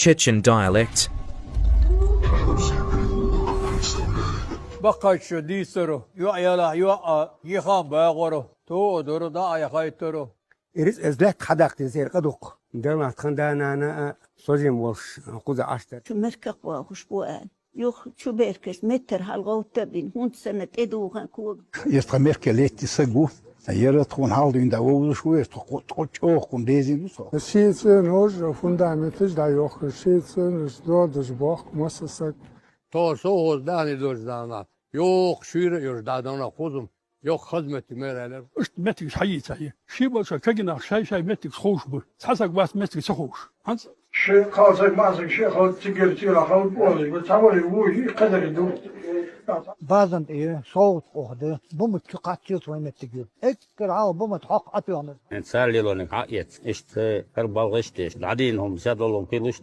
Chechen dialect. بقاش ديسرو يلا يخام باغورو تو دورو دا يا خايترو إريس إزلك حداك تزير قدوق درما تخندانا أنا صوزيم وش قوزة عشتر شو مركق واخش بوان يوخ شو بيركس متر هالغو تبين هون سنة إدوغان كوغ يستمر ليتي سجو يرى تكون حال دين داوود شوية تقول كون ديزين وصل الشيء نوج فوندامنتش دا يوخ الشيء نوج بوخ مؤسسة تو سو داني دوز دانا يوخ شير يردادنا خودم يوخ خدمة ميرالر اشت متك حييت هي شي بس كجنا شاي متك خوش بو حسك بس متك سخوش هانس شيء خاصك ماسك شيء خاص تقدر تيلا خاص بولي بتحاول وجي قدر يدور بعضن إيه صوت أخده بومت كقاتيوت وين متجيب إكر عاو بومت حق أطيان إنسان ليلون حقيت إشت كربال غشتش العدين هم زادوا لهم كيلوش